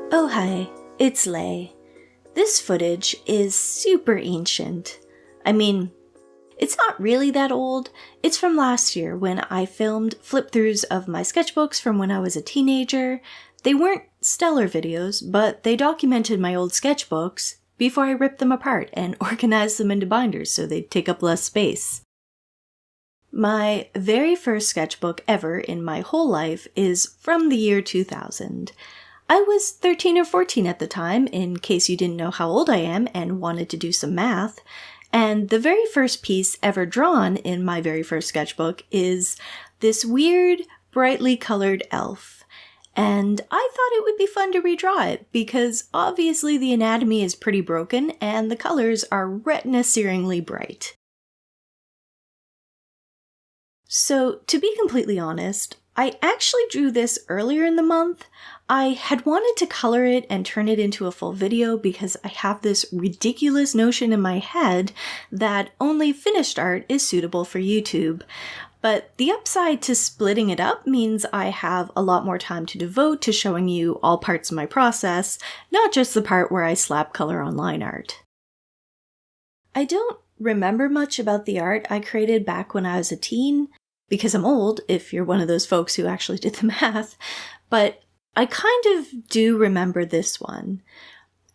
Oh hi, it's Ley. This footage is super ancient. I mean, it's not really that old. It's from last year when I filmed flip-throughs of my sketchbooks from when I was a teenager. They weren't stellar videos, but they documented my old sketchbooks before I ripped them apart and organized them into binders so they'd take up less space. My very first sketchbook ever in my whole life is from the year 2000. I was 13 or 14 at the time, in case you didn't know how old I am and wanted to do some math, and the very first piece ever drawn in my very first sketchbook is this weird, brightly colored elf. And I thought it would be fun to redraw it, because obviously the anatomy is pretty broken and the colors are retina-searingly bright. So, to be completely honest, I actually drew this earlier in the month. I had wanted to color it and turn it into a full video because I have this ridiculous notion in my head that only finished art is suitable for YouTube. But the upside to splitting it up means I have a lot more time to devote to showing you all parts of my process, not just the part where I slap color on line art. I don't remember much about the art I created back when I was a teen, because I'm old, if you're one of those folks who actually did the math, but I kind of do remember this one.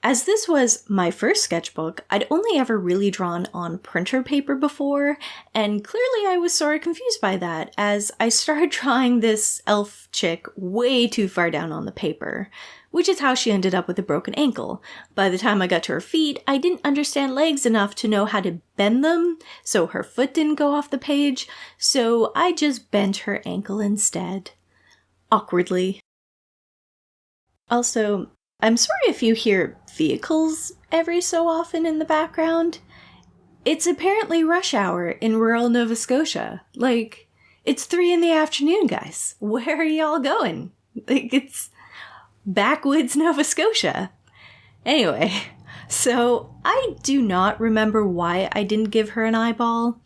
As this was my first sketchbook, I'd only ever really drawn on printer paper before, and clearly I was sort of confused by that, as I started drawing this elf chick way too far down on the paper, which is how she ended up with a broken ankle. By the time I got to her feet, I didn't understand legs enough to know how to bend them, so her foot didn't go off the page, so I just bent her ankle instead. Awkwardly. Also, I'm sorry if you hear vehicles every so often in the background. It's apparently rush hour in rural Nova Scotia. Like, it's 3 PM, guys. Where are y'all going? Like, it's backwoods Nova Scotia. Anyway, so I do not remember why I didn't give her an eyeball.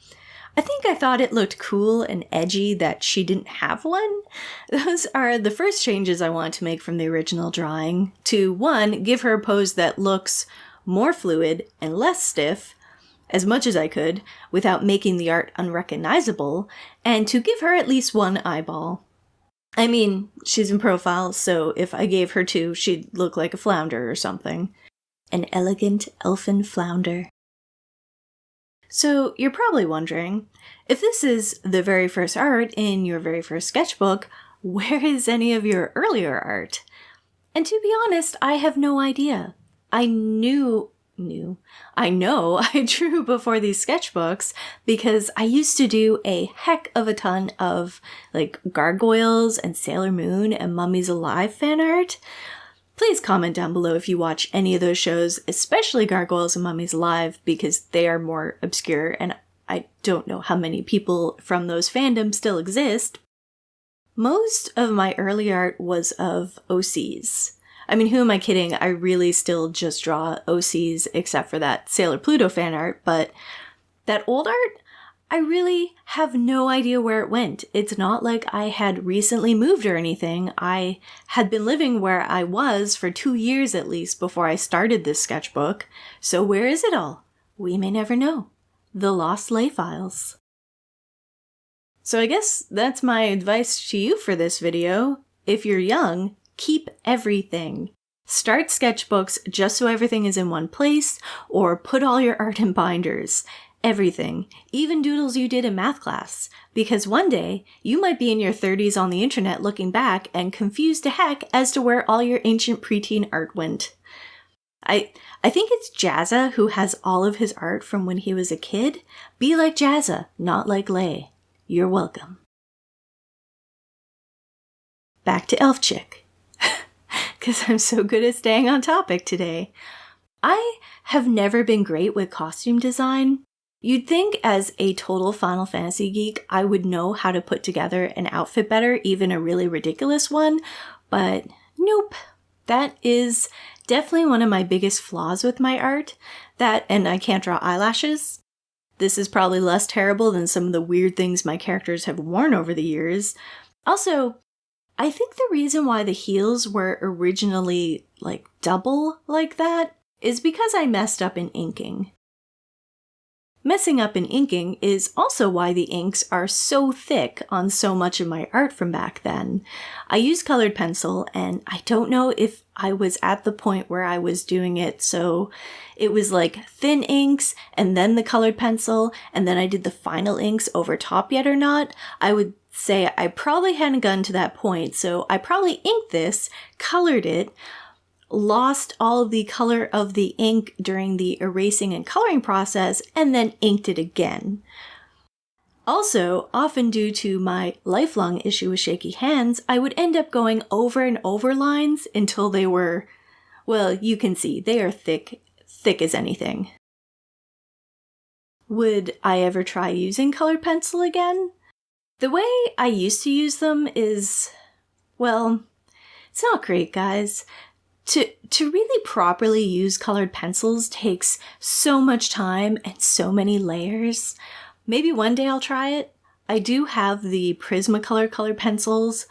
I think I thought it looked cool and edgy that she didn't have one. Those are the first changes I want to make from the original drawing. To 1, give her a pose that looks more fluid and less stiff, as much as I could, without making the art unrecognizable, and to give her at least 1 eyeball. I mean, she's in profile, so if I gave her 2, she'd look like a flounder or something. An elegant elfin flounder. So you're probably wondering, if this is the very first art in your very first sketchbook, where is any of your earlier art? And to be honest, I have no idea. I know I drew before these sketchbooks because I used to do a heck of a ton of like Gargoyles and Sailor Moon and Mummies Alive fan art. Please comment down below if you watch any of those shows, especially Gargoyles and Mummies Alive, because they are more obscure and I don't know how many people from those fandoms still exist. Most of my early art was of OCs. I mean, who am I kidding? I really still just draw OCs except for that Sailor Pluto fan art, but that old art, I really have no idea where it went. It's not like I had recently moved or anything. I had been living where I was for 2 years at least before I started this sketchbook. So where is it all? We may never know. The Lost Ley Files. So I guess that's my advice to you for this video. If you're young, keep everything. Start sketchbooks just so everything is in one place, or put all your art in binders. Everything, even doodles you did in math class, because one day you might be in your 30s on the internet looking back and confused to heck as to where all your ancient preteen art went. I think it's Jazza who has all of his art from when he was a kid. Be like Jazza, not like Ley. You're welcome. Back to Elf Chick. Because I'm so good at staying on topic today. I have never been great with costume design. You'd think as a total Final Fantasy geek, I would know how to put together an outfit better, even a really ridiculous one, but nope. That is definitely one of my biggest flaws with my art. That, and I can't draw eyelashes. This is probably less terrible than some of the weird things my characters have worn over the years. Also, I think the reason why the heels were originally like double like that is because I messed up in inking. Messing up in inking is also why the inks are so thick on so much of my art from back then. I used colored pencil, and I don't know if I was at the point where I was doing it, so it was like thin inks and then the colored pencil, and then I did the final inks over top yet or not. I would say I probably hadn't gotten to that point, so I probably inked this, colored it, lost all of the color of the ink during the erasing and coloring process, and then inked it again. Also, often due to my lifelong issue with shaky hands, I would end up going over and over lines until they were, well, you can see, they are thick as anything. Would I ever try using colored pencil again? The way I used to use them is, well, it's not great, guys. To really properly use colored pencils takes so much time and so many layers. Maybe one day I'll try it. I do have the Prismacolor colored pencils,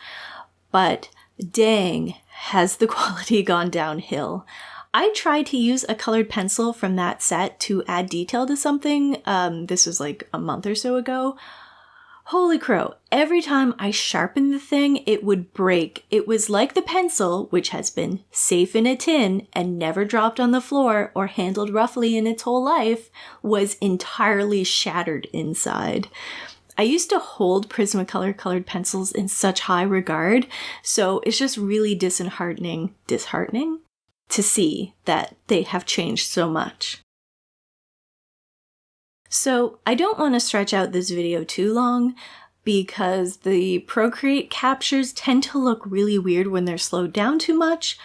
but dang, has the quality gone downhill. I tried to use a colored pencil from that set to add detail to something. This was like a month or so ago. Holy crow, every time I sharpened the thing, it would break. It was like the pencil, which has been safe in a tin and never dropped on the floor or handled roughly in its whole life, was entirely shattered inside. I used to hold Prismacolor colored pencils in such high regard, so it's just really disheartening to see that they have changed so much. So I don't want to stretch out this video too long because the Procreate captures tend to look really weird when they're slowed down too much.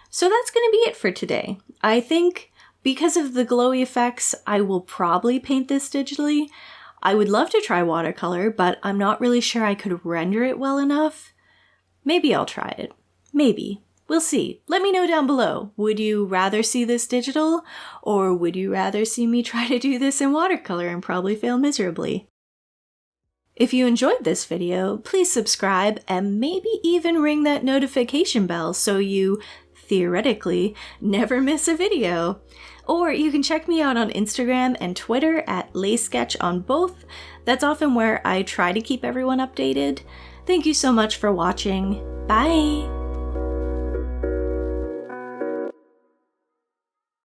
So that's going to be it for today. I think because of the glowy effects, I will probably paint this digitally. I would love to try watercolor, but I'm not really sure I could render it well enough. Maybe I'll try it. Maybe. We'll see. Let me know down below. Would you rather see this digital, or would you rather see me try to do this in watercolor and probably fail miserably? If you enjoyed this video, please subscribe and maybe even ring that notification bell so you, theoretically, never miss a video. Or you can check me out on Instagram and Twitter at Leysketch on both. That's often where I try to keep everyone updated. Thank you so much for watching. Bye!